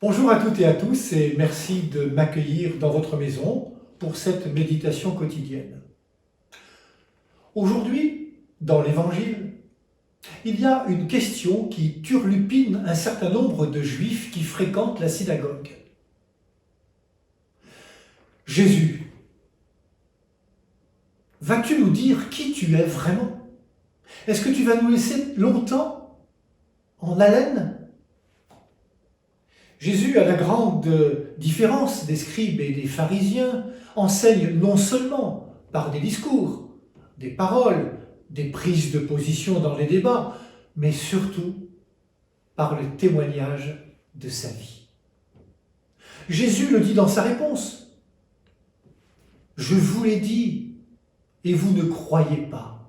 Bonjour à toutes et à tous et merci de m'accueillir dans votre maison pour cette méditation quotidienne. Aujourd'hui, dans l'Évangile, il y a une question qui turlupine un certain nombre de Juifs qui fréquentent la synagogue. Jésus, vas-tu nous dire qui tu es vraiment? Est-ce que tu vas nous laisser longtemps en haleine? Jésus, à la grande différence des scribes et des pharisiens, enseigne non seulement par des discours, des paroles, des prises de position dans les débats, mais surtout par le témoignage de sa vie. Jésus le dit dans sa réponse. « Je vous l'ai dit, et vous ne croyez pas.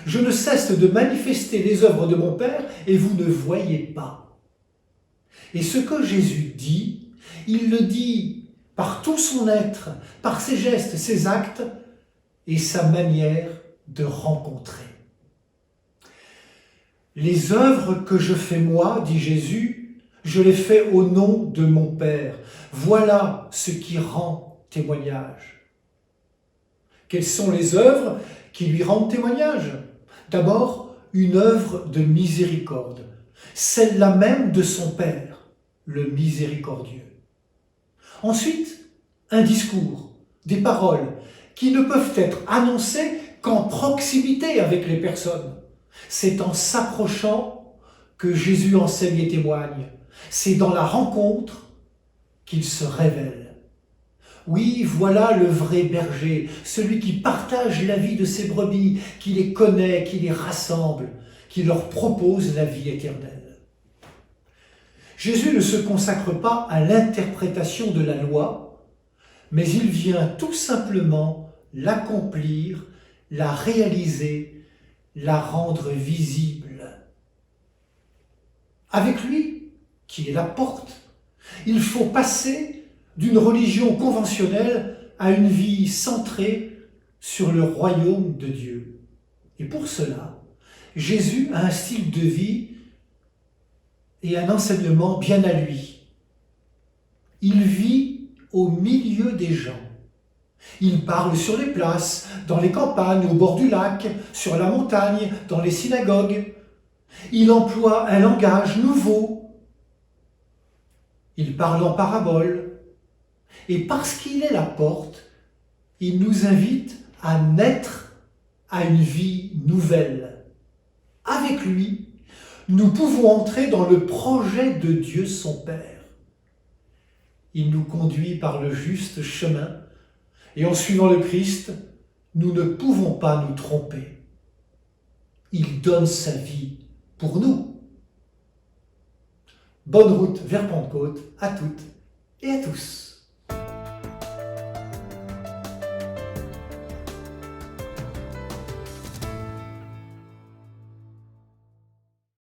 Je ne cesse de manifester les œuvres de mon Père, et vous ne voyez pas. » Et ce que Jésus dit, il le dit par tout son être, par ses gestes, ses actes et sa manière de rencontrer. Les œuvres que je fais moi, dit Jésus, je les fais au nom de mon Père. Voilà ce qui rend témoignage. Quelles sont les œuvres qui lui rendent témoignage? D'abord, une œuvre de miséricorde, celle-là même de son Père, le miséricordieux. Ensuite, un discours, des paroles qui ne peuvent être annoncées qu'en proximité avec les personnes. C'est en s'approchant que Jésus enseigne et témoigne. C'est dans la rencontre qu'il se révèle. Oui, voilà le vrai berger, celui qui partage la vie de ses brebis, qui les connaît, qui les rassemble, qui leur propose la vie éternelle. Jésus ne se consacre pas à l'interprétation de la loi, mais il vient tout simplement l'accomplir, la réaliser, la rendre visible. Avec lui, qui est la porte, il faut passer d'une religion conventionnelle à une vie centrée sur le royaume de Dieu. Et pour cela, Jésus a un style de vie et un enseignement bien à lui. Il vit au milieu des gens. Il parle sur les places, dans les campagnes, au bord du lac, sur la montagne, dans les synagogues. Il emploie un langage nouveau. Il parle en parabole. Et parce qu'il est la porte, il nous invite à naître à une vie nouvelle. Avec lui, nous pouvons entrer dans le projet de Dieu son Père. Il nous conduit par le juste chemin et en suivant le Christ, nous ne pouvons pas nous tromper. Il donne sa vie pour nous. Bonne route vers Pentecôte à toutes et à tous.